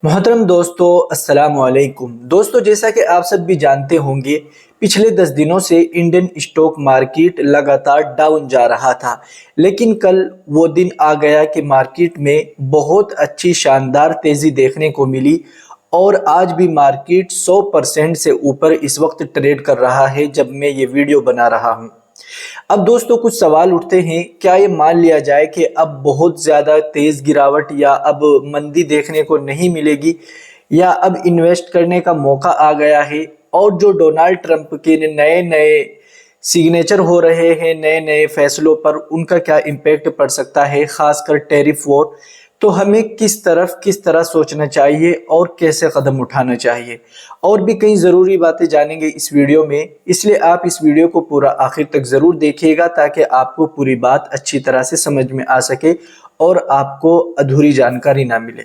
मोहतरम दोस्तों, अस्सलाम वालेकुम। दोस्तों, जैसा कि आप सब भी जानते होंगे, पिछले 10 दिनों से इंडियन स्टॉक मार्केट लगातार डाउन जा रहा था। लेकिन कल वो दिन आ गया कि मार्केट में बहुत अच्छी शानदार तेज़ी देखने को मिली और आज भी मार्केट 100% से ऊपर इस वक्त ट्रेड कर रहा है जब मैं ये वीडियो बना रहा हूँ। अब दोस्तों, कुछ सवाल उठते हैं, क्या ये मान लिया जाए कि अब बहुत ज़्यादा तेज़ गिरावट या अब मंदी देखने को नहीं मिलेगी, या अब इन्वेस्ट करने का मौका आ गया है? और जो डोनाल्ड ट्रंप के नए नए सिग्नेचर हो रहे हैं नए नए फैसलों पर, उनका क्या इम्पैक्ट पड़ सकता है, खासकर टैरिफ वॉर? तो हमें किस तरह सोचना चाहिए और कैसे कदम उठाना चाहिए, और भी कई ज़रूरी बातें जानेंगे इस वीडियो में। इसलिए आप इस वीडियो को पूरा आखिर तक ज़रूर देखिएगा ताकि आपको पूरी बात अच्छी तरह से समझ में आ सके और आपको अधूरी जानकारी ना मिले।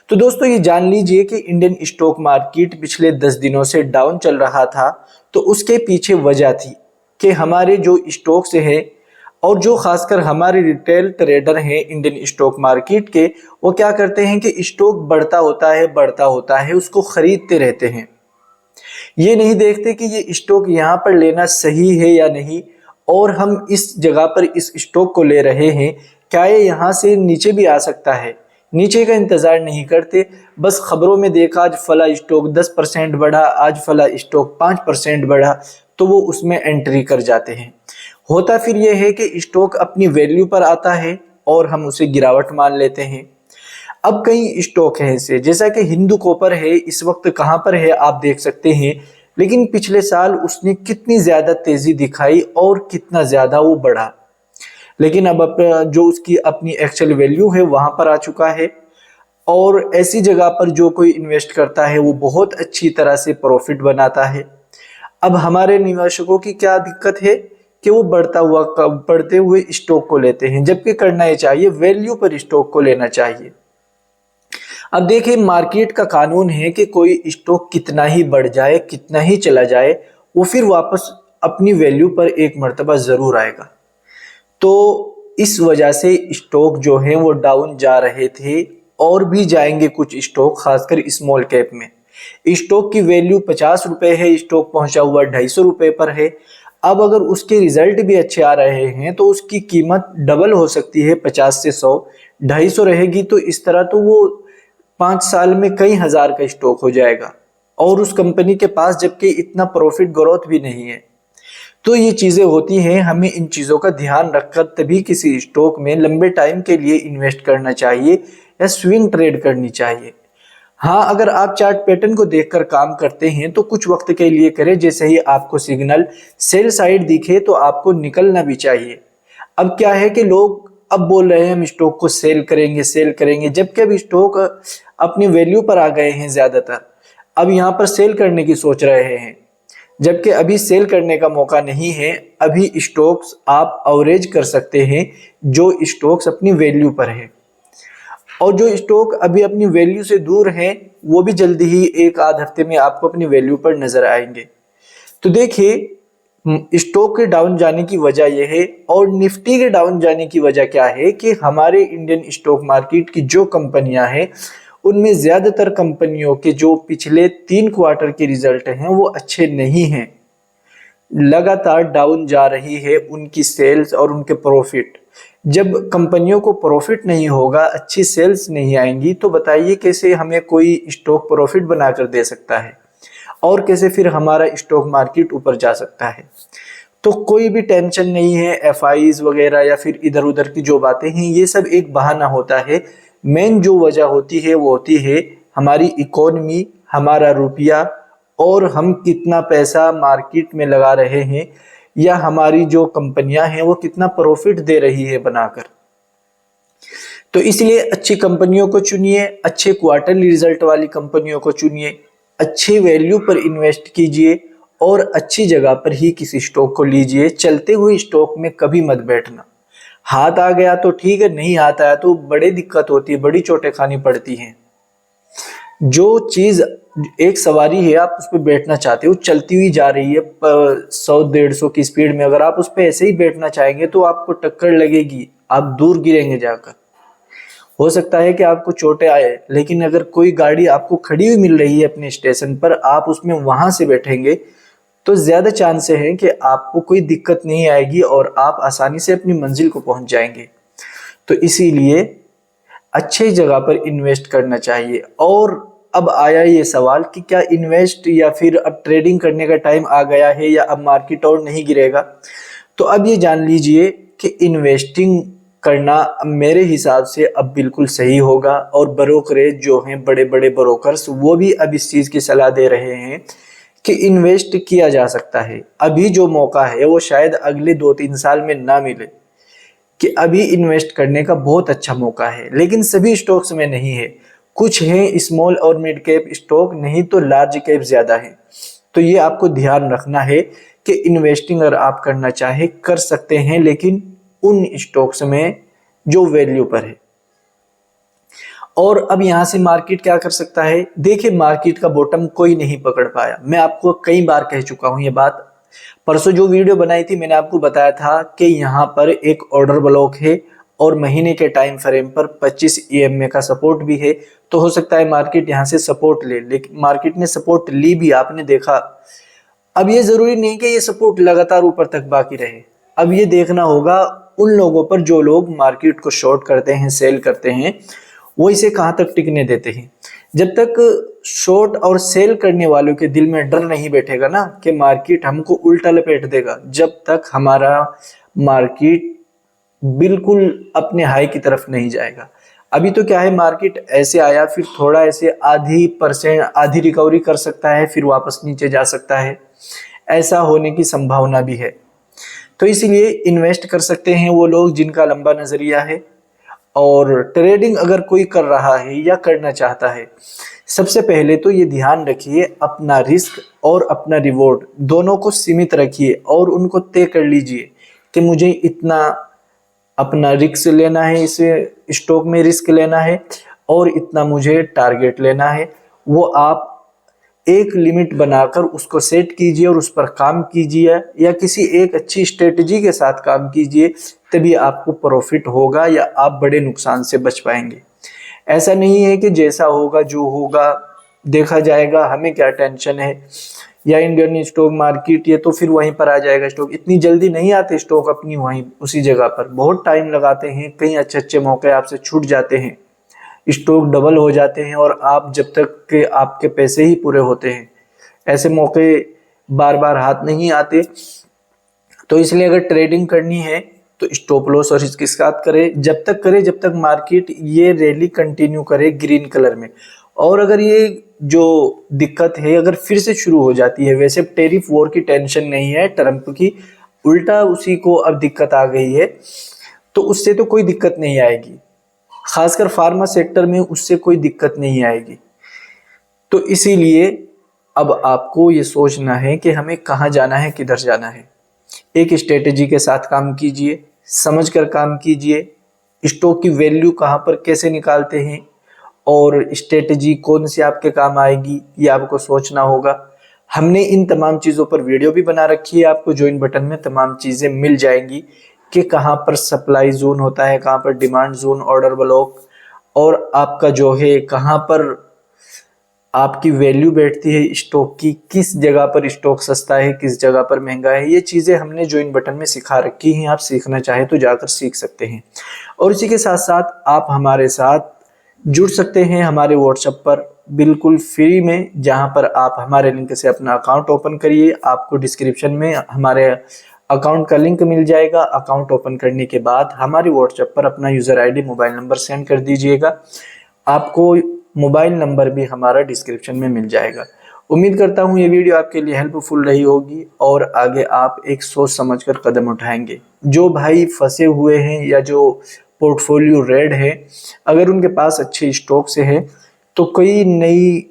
तो दोस्तों, ये जान लीजिए कि इंडियन स्टॉक मार्केट पिछले 10 दिनों से डाउन चल रहा था। तो उसके पीछे वजह थी कि हमारे जो स्टॉक्स हैं और जो खासकर हमारे रिटेल ट्रेडर हैं इंडियन स्टॉक मार्केट के, वो क्या करते हैं कि स्टॉक बढ़ता होता है, उसको खरीदते रहते हैं। ये नहीं देखते कि ये स्टॉक यहाँ पर लेना सही है या नहीं, और हम इस जगह पर इस स्टॉक को ले रहे हैं, क्या ये यहाँ से नीचे भी आ सकता है? नीचे का इंतज़ार नहीं करते। बस खबरों में देखा आज फला स्टॉक 10% बढ़ा, आज फला स्टॉक 5% बढ़ा, तो वो उसमें एंट्री कर जाते हैं। होता फिर ये है कि स्टॉक अपनी वैल्यू पर आता है और हम उसे गिरावट मान लेते हैं। अब कई स्टॉक हैं ऐसे, जैसा कि हिंदू कॉपर है, इस वक्त कहाँ पर है आप देख सकते हैं। लेकिन पिछले साल उसने कितनी ज़्यादा तेज़ी दिखाई और कितना ज़्यादा वो बढ़ा, लेकिन अब जो उसकी अपनी एक्चुअल वैल्यू है वहाँ पर आ चुका है। और ऐसी जगह पर जो कोई इन्वेस्ट करता है वो बहुत अच्छी तरह से प्रॉफिट बनाता है। अब हमारे निवेशकों की क्या दिक्कत है कि वो बढ़ते हुए स्टॉक को लेते हैं, जबकि करना ये चाहिए वैल्यू पर स्टॉक को लेना चाहिए। अब देखिए, मार्केट का कानून है कि कोई स्टॉक कितना ही बढ़ जाए, कितना ही चला जाए, वो फिर वापस अपनी वैल्यू पर एक मर्तबा ज़रूर आएगा। तो इस वजह से स्टॉक जो है वो डाउन जा रहे थे और भी जाएंगे कुछ स्टॉक, खासकर स्मॉल कैप में। स्टॉक की वैल्यू 50 रुपए है, स्टॉक पहुंचा हुआ 250 रुपए पर है। अब अगर उसके रिजल्ट भी अच्छे आ रहे हैं तो उसकी कीमत डबल हो सकती है, 50 से 100, 250 रहेगी। तो इस तरह तो वो 5 साल में कई हजार का स्टॉक हो जाएगा, और उस कंपनी के पास जबकि इतना प्रॉफिट ग्रोथ भी नहीं है। तो ये चीज़ें होती हैं, हमें इन चीज़ों का ध्यान रखकर तभी किसी स्टॉक में लंबे टाइम के लिए इन्वेस्ट करना चाहिए या स्विंग ट्रेड करनी चाहिए। हाँ, अगर आप चार्ट पैटर्न को देखकर काम करते हैं तो कुछ वक्त के लिए करें, जैसे ही आपको सिग्नल सेल साइड दिखे तो आपको निकलना भी चाहिए। अब क्या है कि लोग अब बोल रहे हैं हम स्टॉक को सेल करेंगे, जबकि अब स्टॉक अपनी वैल्यू पर आ गए हैं ज़्यादातर। अब यहाँ पर सेल करने की सोच रहे हैं, जबकि अभी सेल करने का मौका नहीं है। अभी स्टॉक्स आप अवरेज कर सकते हैं जो स्टॉक्स अपनी वैल्यू पर है, और जो स्टॉक अभी अपनी वैल्यू से दूर हैं वो भी जल्दी ही एक आध हफ्ते में आपको अपनी वैल्यू पर नजर आएंगे। तो देखिए, स्टॉक के डाउन जाने की वजह यह है, और निफ्टी के डाउन जाने की वजह क्या है कि हमारे इंडियन स्टॉक मार्केट की जो कंपनियां हैं उनमें ज्यादातर कंपनियों के जो पिछले 3 क्वार्टर के रिजल्ट हैं वो अच्छे नहीं हैं। लगातार डाउन जा रही है उनकी सेल्स और उनके प्रॉफिट। जब कंपनियों को प्रॉफिट नहीं होगा, अच्छी सेल्स नहीं आएंगी, तो बताइए कैसे हमें कोई स्टॉक प्रॉफिट बनाकर दे सकता है, और कैसे फिर हमारा स्टॉक मार्केट ऊपर जा सकता है? तो कोई भी टेंशन नहीं है। एफआईज वगैरह या फिर इधर उधर की जो बातें हैं ये सब एक बहाना होता है। मेन जो वजह होती है वो होती है हमारी इकोनॉमी, हमारा रुपया, और हम कितना पैसा मार्केट में लगा रहे हैं, या हमारी जो कंपनियां हैं वो कितना प्रॉफिट दे रही है बनाकर। तो इसलिए अच्छी कंपनियों को चुनिए, अच्छे क्वार्टरली रिजल्ट वाली कंपनियों को चुनिए, अच्छी वैल्यू पर इन्वेस्ट कीजिए, और अच्छी जगह पर ही किसी स्टॉक को लीजिए। चलते हुए स्टॉक में कभी मत बैठना। हाथ आ गया तो ठीक है, नहीं हाथ आया तो बड़ी दिक्कत होती है, बड़ी चोटें खानी पड़ती हैं। जो चीज एक सवारी है, आप उस पर बैठना चाहते हो, चलती हुई जा रही है 100-150 की स्पीड में, अगर आप उस पर ऐसे ही बैठना चाहेंगे तो आपको टक्कर लगेगी, आप दूर गिरेंगे जाकर। हो सकता है कि आपको चोटें आए, लेकिन अगर कोई गाड़ी आपको खड़ी हुई मिल रही है अपने स्टेशन पर, आप उसमें वहां से बैठेंगे तो ज्यादा चांस है कि आपको कोई दिक्कत नहीं आएगी और आप आसानी से अपनी मंजिल को पहुंच जाएंगे। तो इसीलिए अच्छी जगह पर इन्वेस्ट करना चाहिए। और अब आया ये सवाल कि क्या इन्वेस्ट या फिर अब ट्रेडिंग करने का टाइम आ गया है या अब मार्केट और नहीं गिरेगा। तो अब ये जान लीजिए कि इन्वेस्टिंग करना मेरे हिसाब से अब बिल्कुल सही होगा। और ब्रोकरेज जो हैं, बड़े बड़े ब्रोकर्स, वो भी अब इस चीज़ की सलाह दे रहे हैं कि इन्वेस्ट किया जा सकता है। अभी जो मौका है वो शायद अगले 2-3 साल में ना मिले, कि अभी इन्वेस्ट करने का बहुत अच्छा मौका है, लेकिन सभी स्टॉक्स में नहीं है। कुछ हैं स्मॉल और मिड कैप स्टॉक, नहीं तो लार्ज कैप ज़्यादा है। तो ये आपको ध्यान रखना है कि इन्वेस्टिंग अगर आप करना चाहे कर सकते हैं, लेकिन उन स्टॉक्स में जो वैल्यू पर है। और अब यहां से मार्केट क्या कर सकता है। देखिए, मार्केट का बॉटम कोई नहीं पकड़ पाया। मैं आपको कई बार कह चुका हूं ये बात। परसों जो वीडियो बनाई थी मैंने आपको बताया था कि यहाँ पर एक ऑर्डर ब्लॉक है और महीने के टाइम फ्रेम पर 25 EMA का सपोर्ट भी है। तो हो सकता है मार्केट यहाँ से सपोर्ट ले, लेकिन मार्केट ने सपोर्ट ली भी, आपने देखा। अब ये जरूरी नहीं कि ये सपोर्ट लगातार ऊपर तक बाकी रहे। अब ये देखना होगा उन लोगों पर जो लोग मार्केट को शॉर्ट करते हैं, सेल करते हैं, वो इसे कहाँ तक टिकने देते हैं। जब तक शॉर्ट और सेल करने वालों के दिल में डर नहीं बैठेगा ना कि मार्केट हमको उल्टा लपेट देगा, जब तक हमारा मार्केट बिल्कुल अपने हाई की तरफ नहीं जाएगा। अभी तो क्या है, मार्केट ऐसे आया, फिर थोड़ा ऐसे आधी रिकवरी कर सकता है, फिर वापस नीचे जा सकता है। ऐसा होने की संभावना भी है। तो इसीलिए इन्वेस्ट कर सकते हैं वो लोग जिनका लंबा नजरिया है। और ट्रेडिंग अगर कोई कर रहा है या करना चाहता है, सबसे पहले तो ये ध्यान रखिए, अपना रिस्क और अपना रिवॉर्ड दोनों को सीमित रखिए और उनको तय कर लीजिए कि मुझे इतना अपना रिस्क लेना है, इस स्टॉक में रिस्क लेना है और इतना मुझे टारगेट लेना है। वो आप एक लिमिट बनाकर उसको सेट कीजिए और उस पर काम कीजिए, या किसी एक अच्छी स्ट्रेटजी के साथ काम कीजिए, तभी आपको प्रॉफिट होगा या आप बड़े नुकसान से बच पाएंगे। ऐसा नहीं है कि जैसा होगा जो होगा देखा जाएगा, हमें क्या टेंशन है, या इंडियन स्टॉक मार्केट ये तो फिर वहीं पर आ जाएगा स्टॉक। इतनी जल्दी नहीं आते स्टॉक अपनी वहीं उसी जगह पर, बहुत टाइम लगाते हैं। कई अच्छे अच्छे मौके आपसे छूट जाते हैं, स्टॉक डबल हो जाते हैं और आप जब तक के आपके पैसे ही पूरे होते हैं, ऐसे मौके बार बार हाथ नहीं आते। तो इसलिए अगर ट्रेडिंग करनी है तो स्टॉप लॉस और इसके साथ करें, जब तक मार्केट ये रैली कंटिन्यू करे ग्रीन कलर में। और अगर ये जो दिक्कत है अगर फिर से शुरू हो जाती है, वैसे टैरिफ वॉर की टेंशन नहीं है ट्रंप की, उल्टा उसी को अब दिक्कत आ गई है, तो उससे तो कोई दिक्कत नहीं आएगी। खासकर फार्मा सेक्टर में उससे कोई दिक्कत नहीं आएगी। तो इसीलिए अब आपको ये सोचना है कि हमें कहाँ जाना है, किधर जाना है। एक स्ट्रेटेजी के साथ काम कीजिए, समझ कर काम कीजिए, स्टॉक की वैल्यू कहाँ पर कैसे निकालते हैं और स्ट्रेटेजी कौन सी आपके काम आएगी, ये आपको सोचना होगा। हमने इन तमाम चीज़ों पर वीडियो भी बना रखी है, आपको ज्वाइन बटन में तमाम चीज़ें मिल जाएंगी कि कहाँ पर सप्लाई जोन होता है, कहाँ पर डिमांड जोन, ऑर्डर ब्लॉक, और आपका जो है कहाँ पर आपकी वैल्यू बैठती है स्टॉक की, किस जगह पर स्टॉक सस्ता है, किस जगह पर महंगा है। ये चीज़ें हमने ज्वाइन बटन में सिखा रखी हैं, आप सीखना चाहें तो जाकर सीख सकते हैं। और इसी के साथ साथ आप हमारे साथ जुड़ सकते हैं हमारे व्हाट्सएप पर बिल्कुल फ्री में, जहां पर आप हमारे लिंक से अपना अकाउंट ओपन करिए। आपको डिस्क्रिप्शन में हमारे अकाउंट का लिंक मिल जाएगा। अकाउंट ओपन करने के बाद हमारे व्हाट्सएप पर अपना user ID, mobile number send कर दीजिएगा। आपको मोबाइल नंबर भी हमारा डिस्क्रिप्शन में मिल जाएगा। उम्मीद करता हूँ ये वीडियो आपके लिए हेल्पफुल रही होगी और आगे आप एक सोच समझकर कदम उठाएंगे। जो भाई फंसे हुए हैं या जो पोर्टफोलियो रेड है, अगर उनके पास अच्छे स्टॉक से है तो कोई नई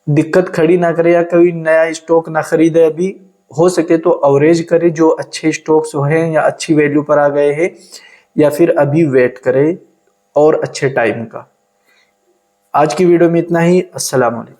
दिक्कत खड़ी ना करे या कोई नया स्टॉक ना खरीदे। अभी हो सके तो अवरेज करे, जो अच्छे स्टॉक्स हैं या अच्छी वैल्यू पर आ गए हैं, या फिर अभी वेट करे और अच्छे टाइम का। आज की वीडियो में इतना ही। अस्सलाम वालेकुम।